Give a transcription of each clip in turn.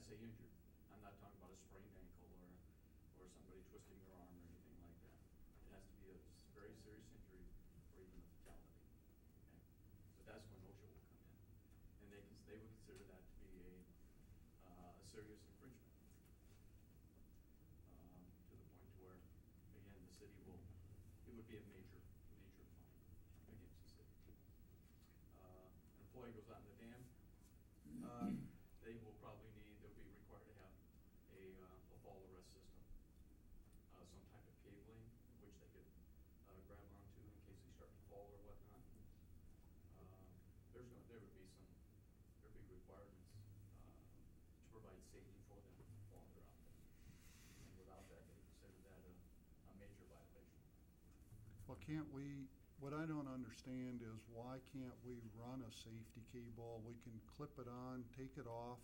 say injured, I'm not talking about a sprained ankle or somebody twisting their arm or anything like that. It has to be a very serious injury or even a fatality. Okay? So that's when OSHA will come in, and they would consider that to be a serious infringement, to the point to where, again, the city it would be a major fine against the city. An employee goes out in the dam, they'll be required to have a fall arrest system, some type of cabling which they could grab onto in case they start to fall or whatnot. There'd be requirements to provide safety for them while they're out there. And without that, they consider that a major violation. Well, what I don't understand is why can't we run a safety cable? We can clip it on, take it off.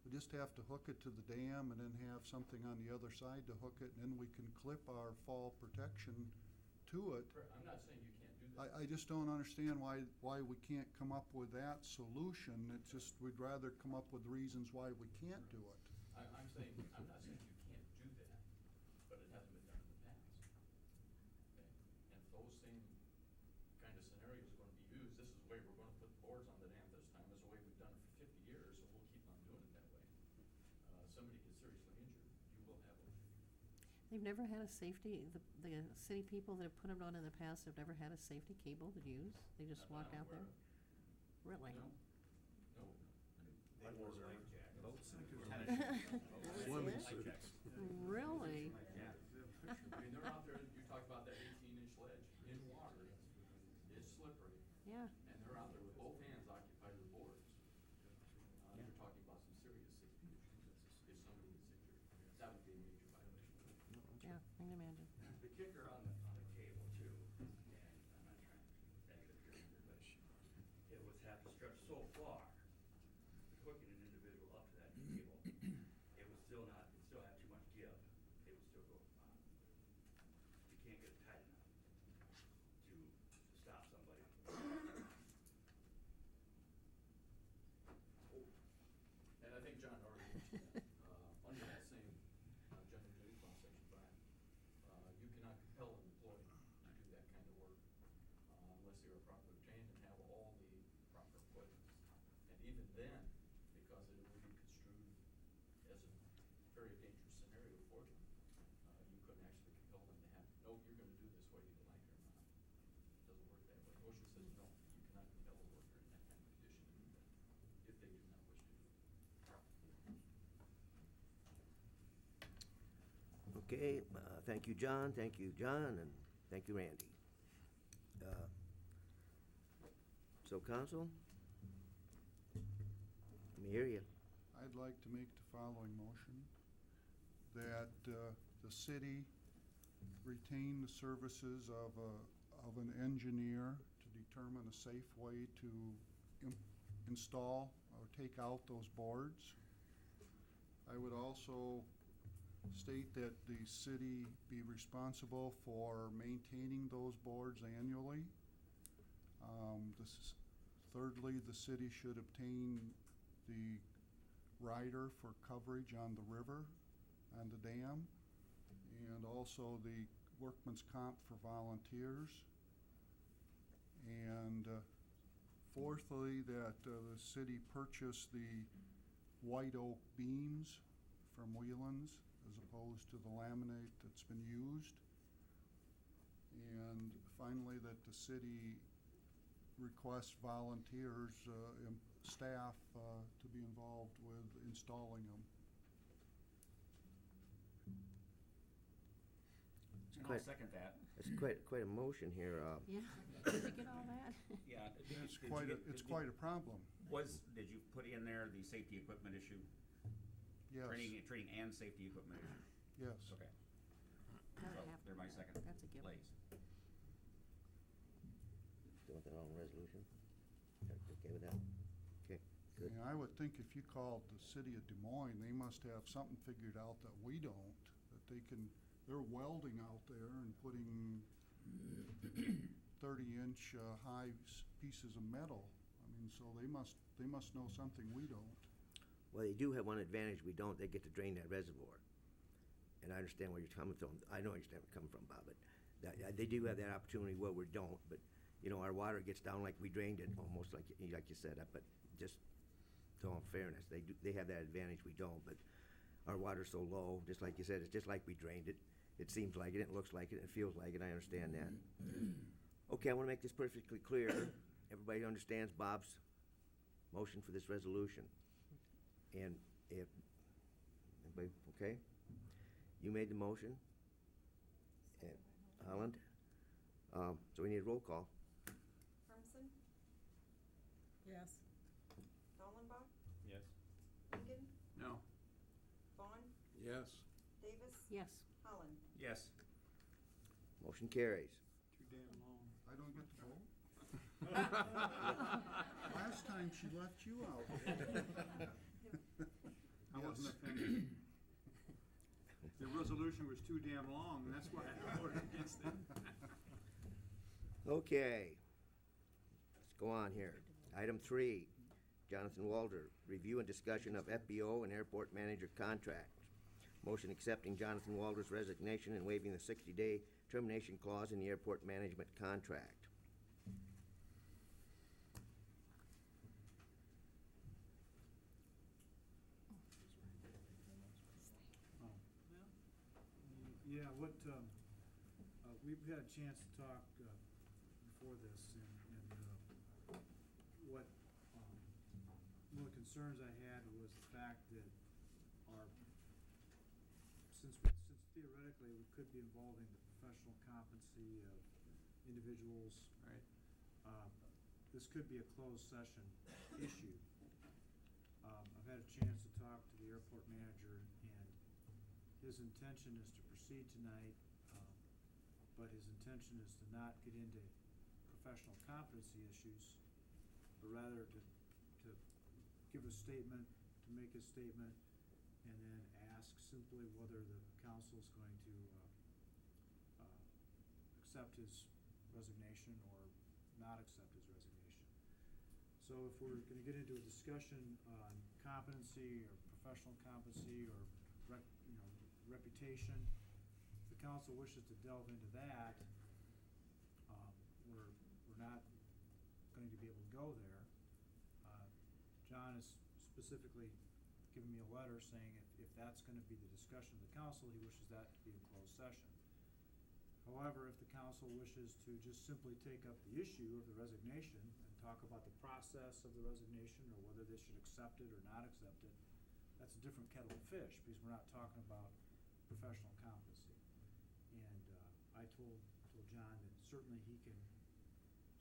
We just have to hook it to the dam and then have something on the other side to hook it, and then we can clip our fall protection to it. I'm not saying you can't do that. I just don't understand why we can't come up with that solution. It's just we'd rather come up with reasons why we can't do it. I'm not saying you can't do that, but it hasn't been done in the past. Okay? And if those same kind of scenarios are going to be used, this is the way we're going to put boards on the dam this time. This is the way we've done it for 50 years, so we'll keep on doing it that way. Somebody gets seriously injured, you will have OSHA. They've never had a safety, the city people that have put them on in the past have never had a safety cable to use? They just walk out there? Really? No. They wore life jackets. Boat sinkers. Swimming suits. Really? Yeah. I mean, they're out there, you talk about that 18-inch ledge in water, it's slippery, Yeah. and they're out there with both hands occupied with boards. Yeah. You're talking about some serious safety issues if somebody gets injured. That would be a major violation. Yeah, I can imagine. The kicker on the cable too, and I'm not trying to be negative here, but it would have to stretch so far, hooking an individual up to that cable, it would still have too much give. It would still go, you can't get it tight enough to stop somebody. And I think John already mentioned that, under that same general duty clause, section 5, you cannot compel an employee to do that kind of work unless they are properly trained and have all the proper equipment. And even then, because it would be construed as a very dangerous scenario for them, you couldn't actually compel them to have, no, you're going to do this whether you like it or not. It doesn't work that way. OSHA says no, you cannot compel a worker in that kind of condition to do that if they do not wish to do it. Okay, thank you, John, and thank you, Randy. So, council, let me hear you. I'd like to make the following motion, that the city retain the services of an engineer to determine a safe way to install or take out those boards. I would also state that the city be responsible for maintaining those boards annually. Thirdly, the city should obtain the rider for coverage on the river and the dam, and also the workman's comp for volunteers. And fourthly, that the city purchase the white oak beams from Wheelan's as opposed to the laminate that's been used. And finally, that the city requests volunteers, staff, to be involved with installing them. And I'll second that. It's quite a motion here. Yeah. Did you get all that? Yeah. It's quite a problem. Did you put in there the safety equipment issue? Yes. Training and safety equipment issue? Yes. Okay. That would So, have to they're my be. second That's a given. place. Do you want that on resolution? Okay with that? Okay, good. And I would think if you called the city of Des Moines, they must have something figured out that we don't, that they're welding out there and putting 30-inch high pieces of metal. I mean, so they must know something we don't. Well, they do have one advantage we don't, they get to drain that reservoir. And I understand where you're coming from, I know where you're coming from, Bob, but they do have that opportunity where we don't, but, you know, our water gets down like we drained it, almost like you said, but just, to all fairness, they have that advantage we don't, but our water's so low, just like you said, it's just like we drained it. It seems like it looks like it, it feels like it, I understand that. Okay, I wanna make this perfectly clear, everybody understands Bob's motion for this resolution. And if, everybody, okay? You made the motion? And Holland? So we need a roll call. Hermson, Yes. Dollenbach, Yes. Lincoln, No. Vaughn, Yes. Davis, Yes. Holland. Yes. Motion carries. Too damn long. I don't get to vote? Last time she left you out. I wasn't offended. The resolution was too damn long, and that's why I voted against it. Okay. Let's go on here. Item 3, Jonathan Walter, review and discussion of FBO and airport manager contracts. Motion accepting Jonathan Walter's resignation and waiving the 60-day termination clause in the airport management contract. Yeah, we've had a chance to talk before this, and what, one of the concerns I had was the fact that since theoretically we could be involving the professional competency of individuals. Right. This could be a closed session issue. I've had a chance to talk to the airport manager, and his intention is to proceed tonight, but his intention is to not get into professional competency issues, but rather to give a statement, to make a statement, and then ask simply whether the council is going to accept his resignation or not accept his resignation. So if we're gonna get into a discussion on competency or professional competency or reputation, if the council wishes to delve into that, we're not going to be able to go there. John has specifically given me a letter saying if that's gonna be the discussion of the council, he wishes that to be a closed session. However, if the council wishes to just simply take up the issue of the resignation and talk about the process of the resignation or whether they should accept it or not accept it, that's a different kettle of fish, because we're not talking about professional competency. And I told John that certainly he can,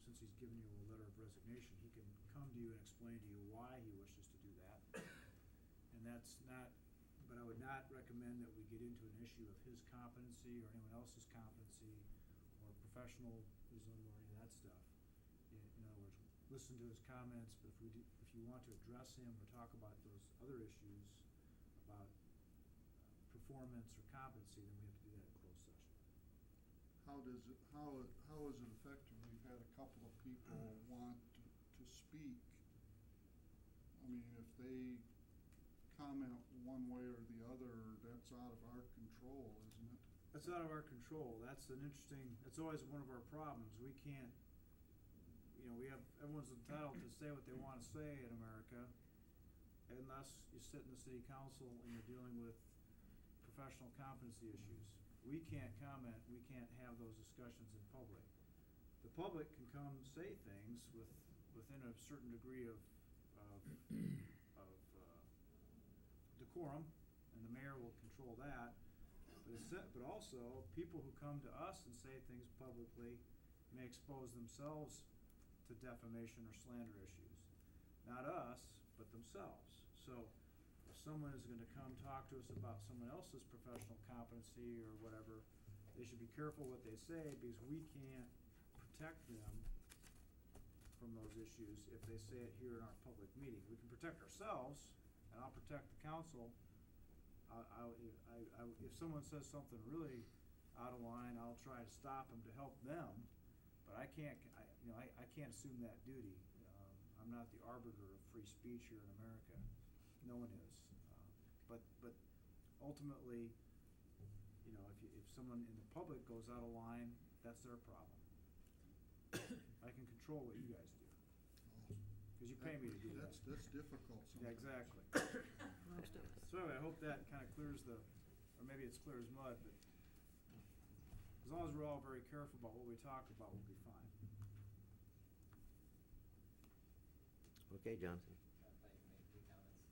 since he's given you a letter of resignation, he can come to you and explain to you why he wishes to do that. And that's not, but I would not recommend that we get into an issue of his competency or anyone else's competency or professionalism or any of that stuff. In other words, listen to his comments, but if you want to address him or talk about those other issues about performance or competency, then we have to do that in closed session. How is it effective? We've had a couple of people want to speak. I mean, if they comment one way or the other, that's out of our control, isn't it? That's out of our control. That's always one of our problems. We can't, everyone's entitled to say what they want to say in America, unless you sit in the city council and you're dealing with professional competency issues. We can't comment, we can't have those discussions in public. The public can come say things within a certain degree of decorum, and the mayor will control that. But also, people who come to us and say things publicly may expose themselves to defamation or slander issues. Not us, but themselves. So if someone is gonna come talk to us about someone else's professional competency or whatever, they should be careful what they say, because we can't protect them from those issues if they say it here in our public meeting. We can protect ourselves, and I'll protect the council. If someone says something really out of line, I'll try to stop them to help them, but I can't assume that duty. I'm not the arbiter of free speech here in America. No one is. but ultimately, you know, if someone in the public goes out of line, that's their problem. I can control what you guys do, because you pay me to do that. That's difficult Yeah, sometimes. exactly. Most of us. So anyway, I hope that kind of clears the, or maybe it's clear as mud, but as long as we're all very careful about what we talk about, we'll be fine. Okay, Jonathan. If I can make a few comments.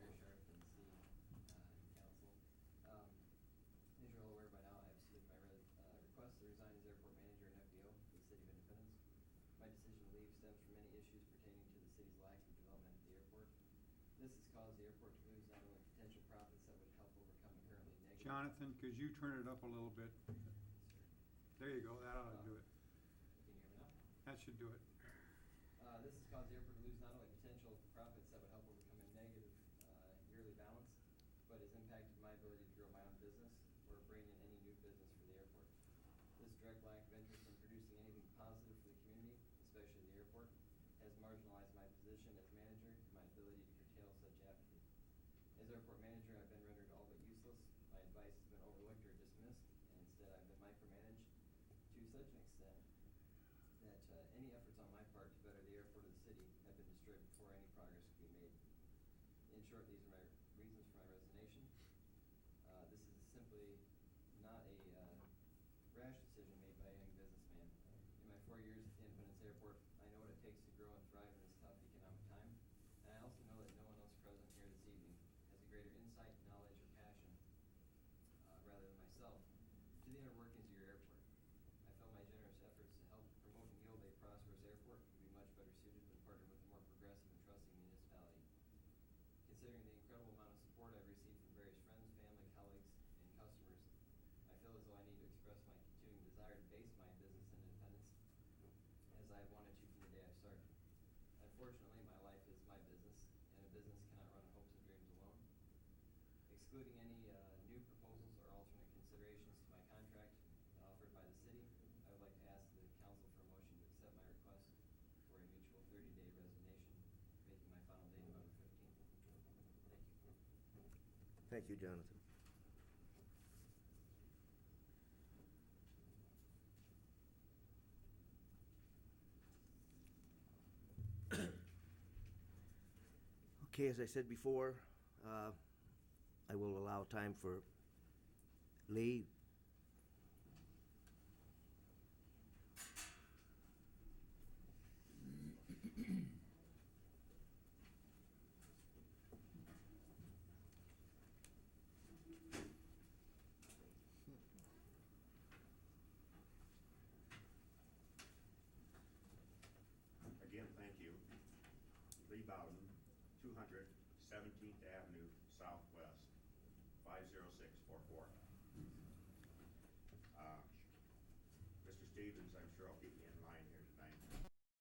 Mayor Sharp and city council. As you're all aware by now, I have submitted my request to resign as airport manager and FBO for the city of Independence. My decision to leave stems from many issues pertaining to the city's lack of development at the airport. This has caused the airport to lose not only potential profits that would help overcome a currently negative. Jonathan, could you turn it up a little bit? There you go, that ought to do it. Can you hear me now? That should do it. This has caused the airport to lose not only potential profits that would help overcome a negative yearly balance, but has impacted my ability to grow my own business or bring in any new business for the airport. This direct lack of interest in producing anything positive for the community, especially the airport, has marginalized my position as manager and my ability to curtail such apathy. As airport manager, I've been rendered all but useless. My advice has been overlooked or dismissed, and instead I've been micromanaged to such an extent that any efforts on my part to better the airport of the city have been destroyed before any progress could be made. In short, these are my reasons for my resignation. This is simply not a rash decision made by a young businessman. In my 4 years at the Independence Airport, I know what it takes to grow and thrive in this tough economic time, and I also know that no one else present here this evening has a greater insight, knowledge, or passion, rather than myself, to the inner workings of your airport. I feel my generous efforts to help promote and yield a prosperous airport would be much better suited when partnered with a more progressive and trusting municipality. Considering the incredible amount of support I've received from various friends, family, colleagues, and customers, I feel as though I need to express my continuing desire to base my business in Independence, as I have wanted to from the day I started. Unfortunately, my life is my business, and a business cannot run on hopes and dreams alone. Excluding any new proposals or alternate considerations to my contract offered by the city, I would like to ask the council for a motion to accept my request for a mutual 30-day resignation, making my final day November 15th. Thank you. Thank you, Jonathan. Okay, as I said before, I will allow time for Lee. Again, thank you. Lee Bowden, 200 17th Avenue Southwest, 50644. Mr. Stevens, I'm sure will keep me in line